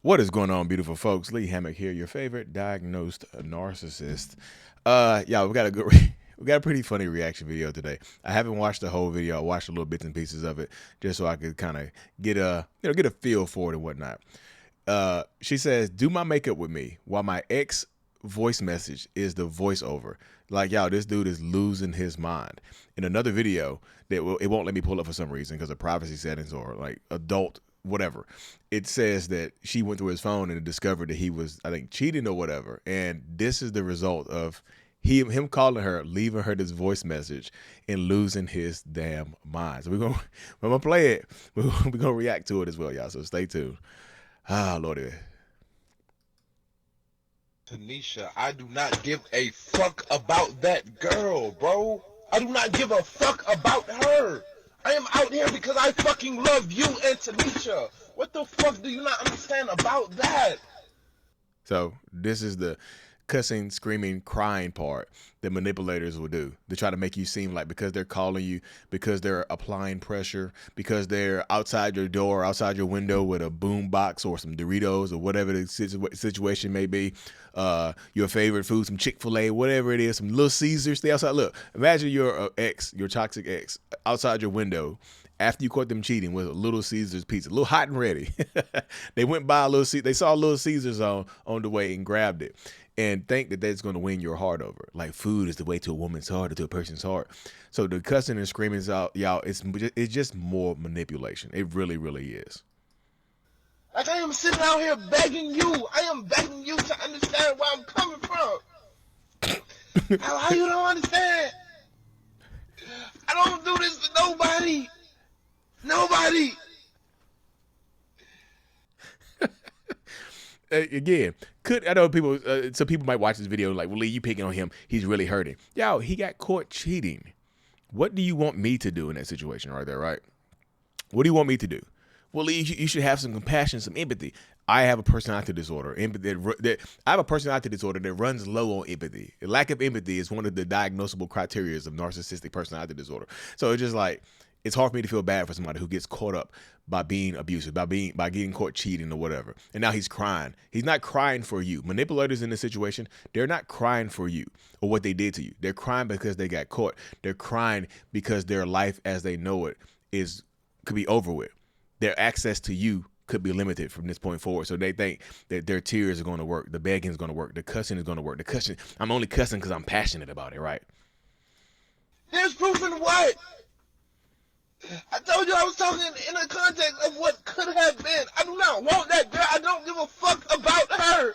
What is going on, beautiful folks? Lee Hammock here, your favorite diagnosed narcissist. Yeah, we got a good, we got a pretty funny reaction video today. I haven't watched the whole video. I watched a little bits and pieces of it just so I could kind of get get a feel for it and whatnot. She says, "Do my makeup with me," while my ex voice message is the voiceover. Like, y'all, this dude is losing his mind. In another video it won't let me pull up for some reason because of privacy settings or like adult whatever. It says that she went through his phone and discovered that he was, I think, cheating or whatever. And this is the result of him calling her, leaving her this voice message, and losing his damn mind. So we're gonna play it. We're gonna react to it as well, y'all. So stay tuned. Ah, Lordy. Tanisha, I do not give a fuck about that girl, bro. I do not give a fuck about her. I am out here because I fucking love you and Tanisha. What the fuck do you not understand about that? So this is the cussing, screaming, crying part that manipulators will do to try to make you seem like because they're calling you, because they're applying pressure, because they're outside your door, outside your window with a boom box or some Doritos or whatever the situation may be, your favorite food, some Chick-fil-A, whatever it is, some Little Caesars, stay outside. Look, imagine your ex, your toxic ex, outside your window after you caught them cheating with a Little Caesars pizza, a little hot and ready. They went by they saw Little Caesars on the way and grabbed it, and think that that's going to win your heart over. Like, food is the way to a woman's heart or to a person's heart. So the cussing and screaming is out, y'all. It's just more manipulation. It really, really is. Like, I am sitting out here begging you. I am begging you to understand where I'm coming from. How you don't understand? I don't do this for nobody. Nobody. Again, I know people, some people might watch this video like, well, Lee, you picking on him. He's really hurting. Yo, he got caught cheating. What do you want me to do in that situation right there, right? What do you want me to do? Well, Lee, you should have some compassion, some empathy. I have a personality disorder. I have a personality disorder that runs low on empathy. A lack of empathy is one of the diagnosable criteria of narcissistic personality disorder. So it's just like, it's hard for me to feel bad for somebody who gets caught up by being abusive, by getting caught cheating or whatever. And now he's crying. He's not crying for you. Manipulators in this situation, they're not crying for you or what they did to you. They're crying because they got caught. They're crying because their life as they know it could be over with. Their access to you could be limited from this point forward. So they think that their tears are going to work. The begging is going to work. The cussing is going to work. The cussing, I'm only cussing because I'm passionate about it, right? There's proof in what? I told you I was talking in the context of what could have been. I do not want that girl. I don't give a fuck about her.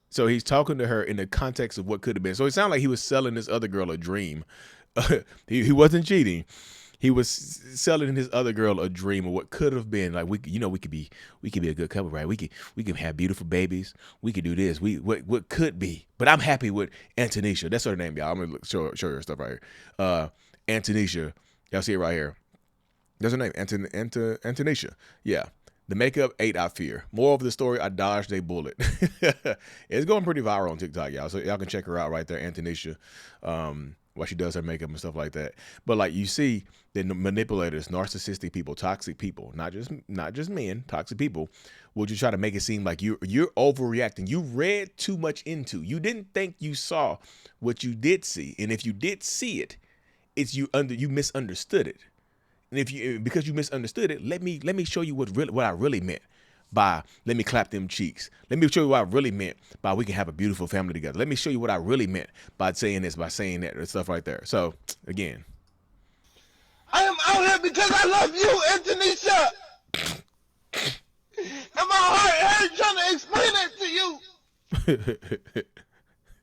So he's talking to her in the context of what could have been. So it sounded like he was selling this other girl a dream. He wasn't cheating. He was selling his other girl a dream of what could have been. Like, we could be a good couple, right? We could have beautiful babies. We could do this. What could be. But I'm happy with Antonisha. That's her name, y'all. I'm gonna show her stuff right here. Antonisha. Y'all see it right here. That's her name, Antonisha. Yeah. The makeup ate I fear. More of the story, I dodged a bullet. It's going pretty viral on TikTok, y'all. So y'all can check her out right there, Antonisha. While she does her makeup and stuff like that. But like, you see the manipulators, narcissistic people, toxic people, not just men, toxic people, will just try to make it seem like you're overreacting. You read too much into. You didn't think you saw what you did see. And if you did see it, you misunderstood it. And because you misunderstood it, let me show you what I really meant by let me clap them cheeks. Let me show you what I really meant by we can have a beautiful family together. Let me show you what I really meant by saying this, by saying that, and stuff right there. So again, I am out here because I love you, Antonisha. And my heart hurts trying to explain that to you.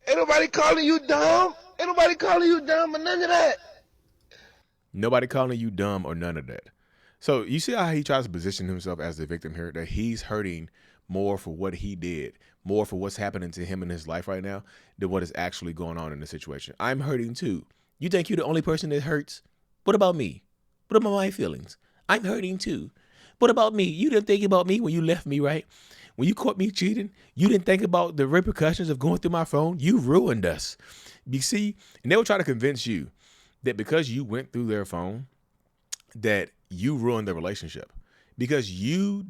Ain't nobody calling you dumb. Ain't nobody calling you dumb or none of that. Nobody calling you dumb or none of that. So you see how he tries to position himself as the victim here, that he's hurting more for what he did, more for what's happening to him in his life right now than what is actually going on in the situation. I'm hurting too. You think you're the only person that hurts? What about me? What about my feelings? I'm hurting too. What about me? You didn't think about me when you left me, right? When you caught me cheating, you didn't think about the repercussions of going through my phone. You ruined us. You see, and they will try to convince you that because you went through their phone, that you ruined the relationship. because you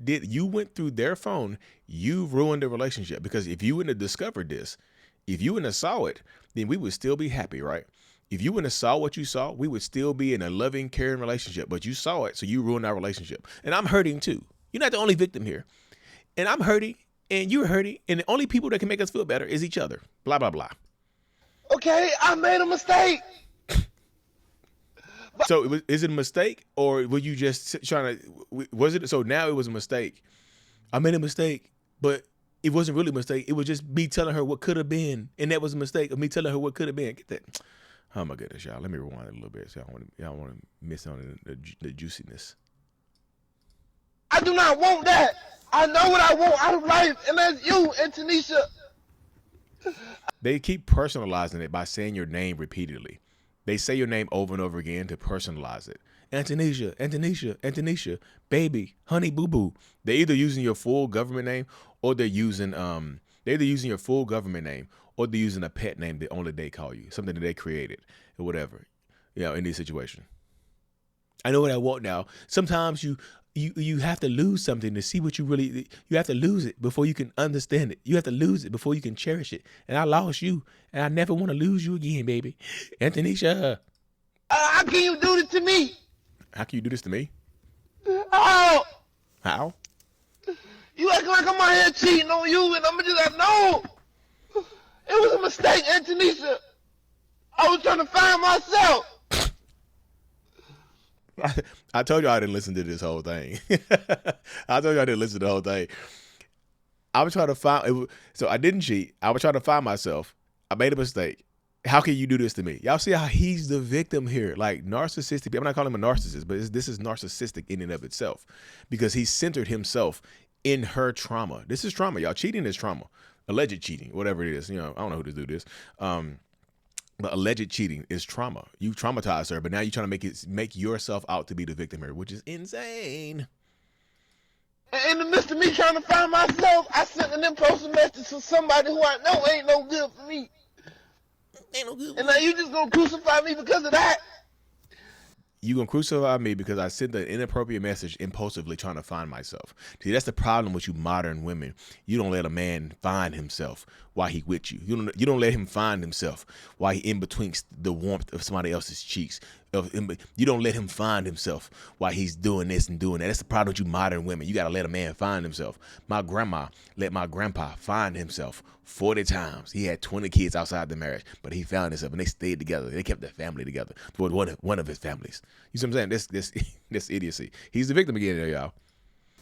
went through their phone, you ruined the relationship. Because if you wouldn't have discovered this, if you wouldn't have saw it, then we would still be happy, right? If you wouldn't have saw what you saw, we would still be in a loving, caring relationship. But you saw it, so you ruined our relationship. And I'm hurting too. You're not the only victim here. And I'm hurting, and you're hurting, and the only people that can make us feel better is each other. Blah, blah, blah. Okay, I made a mistake. So is it a mistake, or were you just trying to, was it, so now it was a mistake. I made a mistake, but it wasn't really a mistake. It was just me telling her what could have been, and that was a mistake of me telling her what could have been. Get that. Oh my goodness, y'all. Let me rewind it a little bit so y'all want to miss on the juiciness. I do not want that. I know what I want out of life, and that's you and Tanisha. They keep personalizing it by saying your name repeatedly. They say your name over and over again to personalize it. Antonisha, Antonisha, Antonisha, baby, honey, boo boo. They're either using your full government name, or they're using your full government name, or they're using a pet name that only they call you, something that they created or whatever. You know, in this situation. I know what I want now. Sometimes you have to lose something to see what you really, you have to lose it before you can understand it. You have to lose it before you can cherish it. And I lost you, and I never want to lose you again, baby. Antonisha. How can you do this to me? How can you do this to me? How? How? You acting like I'm out here cheating on you, and I'm just like, no. It was a mistake, Antonisha. I was trying to find myself. I told you I didn't listen to this whole thing. I told you I didn't listen to the whole thing. I was trying to find, so I didn't cheat. I was trying to find myself. I made a mistake. How can you do this to me? Y'all see how he's the victim here? Like narcissistic. I'm not calling him a narcissist, but this is narcissistic in and of itself, because he centered himself in her trauma. This is trauma, y'all. Cheating is trauma. Alleged cheating, whatever it is. You know, I don't know who to do this. But alleged cheating is trauma. You traumatized her, but now you're trying to make yourself out to be the victim here, which is insane. In the midst of me trying to find myself, I sent an impulsive message to somebody who I know ain't no good for me. Ain't no good. And now you just gonna crucify me because of that? You gonna crucify me because I sent an inappropriate message impulsively trying to find myself. See, that's the problem with you modern women. You don't let a man find himself while he with you. You don't let him find himself while he in between the warmth of somebody else's cheeks. You don't let him find himself while he's doing this and doing that. That's the problem with you modern women. You gotta let a man find himself. My grandma let my grandpa find himself 40 times. He had 20 kids outside the marriage, but he found himself, and they stayed together. They kept their family together. One of his families. You see what I'm saying? This idiocy. He's the victim again, y'all.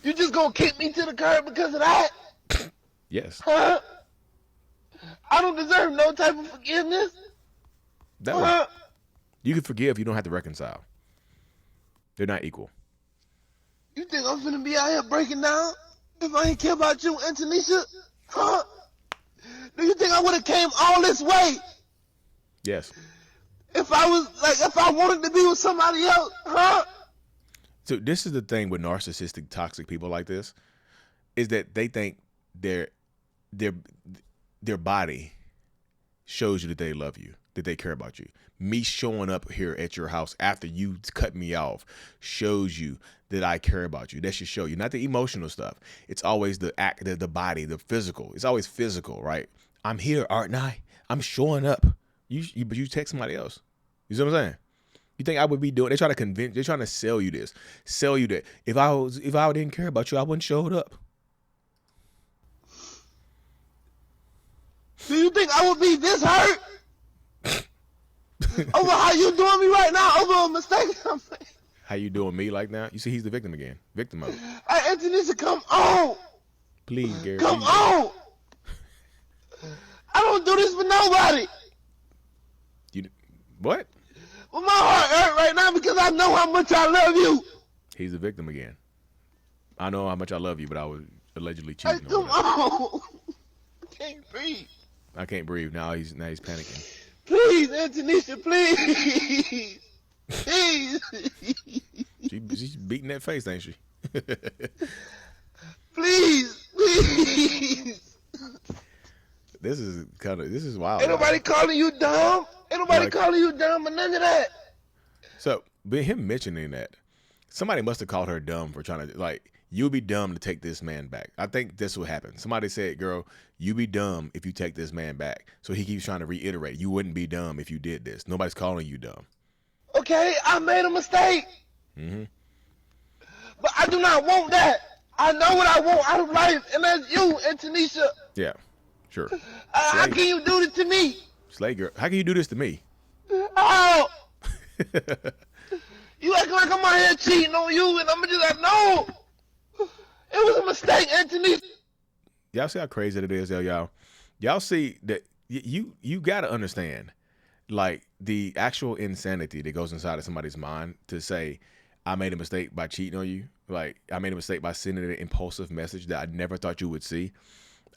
You just gonna kick me to the curb because of that? Yes. Huh? I don't deserve no type of forgiveness. You can forgive. You don't have to reconcile. They're not equal. You think I'm finna be out here breaking down if I ain't care about you, Antonisha? Huh? Do you think I would have came all this way? Yes. If I wanted to be with somebody else, huh? So this is the thing with narcissistic, toxic people like this, is that they think their body shows you that they love you, that they care about you. Me showing up here at your house after you cut me off shows you that I care about you. That should show you, not the emotional stuff. It's always the act, the body, the physical. It's always physical, right? I'm here, aren't I? I'm showing up. But you text somebody else. You see what I'm saying? You think I would be doing? They're trying to sell you this, sell you that. If I didn't care about you, I wouldn't show it up. Do you think I would be this hurt over how you doing me right now over a mistake? How you doing me like now? You see, he's the victim again. Victim mode. Hey, Antonisha, come on. Please, Gary. Come on. I don't do this for nobody. What? Well, my heart hurt right now because I know how much I love you. He's the victim again. I know how much I love you, but I was allegedly cheating. Hey, come on. I can't breathe. I can't breathe. Now he's panicking. Please, Antonisha, please. Please. She's beating that face, ain't she? Please. This is wild. Ain't nobody calling you dumb. Ain't nobody calling you dumb or none of that. So, but him mentioning that, somebody must have called her dumb for trying to, like, you'll be dumb to take this man back. I think this will happen. Somebody said, girl, you be dumb if you take this man back. So he keeps trying to reiterate, you wouldn't be dumb if you did this. Nobody's calling you dumb. Okay, I made a mistake. Mm-hmm. But I do not want that. I know what I want out of life, and that's you and Tanisha. Yeah, sure. How can you do this to me? Slay girl, how can you do this to me? Oh! You acting like I'm out here cheating on you, and I'm just like, no! It was a mistake, Anthony. Y'all see how crazy it is, y'all? Y'all see that you got to understand, like, the actual insanity that goes inside of somebody's mind to say, I made a mistake by cheating on you. Like, I made a mistake by sending an impulsive message that I never thought you would see.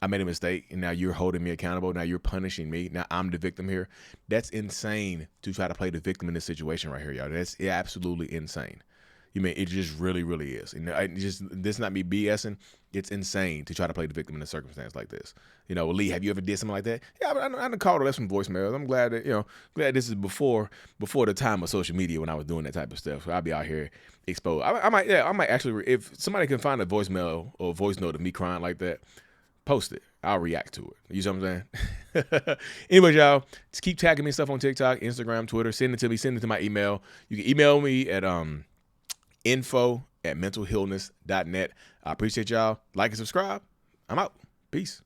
I made a mistake, and now you're holding me accountable. Now you're punishing me. Now I'm the victim here. That's insane to try to play the victim in this situation right here, y'all. That's absolutely insane. You mean it just really, really is. And this is not me BSing. It's insane to try to play the victim in a circumstance like this. You know, Lee, have you ever did something like that? Yeah, I done called her, left some voicemails. I'm glad that, glad this is before the time of social media when I was doing that type of stuff. So I'll be out here exposed. I might actually, if somebody can find a voicemail or a voice note of me crying like that, post it. I'll react to it. You see what I'm saying? Anyways, y'all, just keep tagging me stuff on TikTok, Instagram, Twitter. Send it to me. Send it to my email. You can email me at info@mentalhealness.net. I appreciate y'all. Like and subscribe. I'm out. Peace.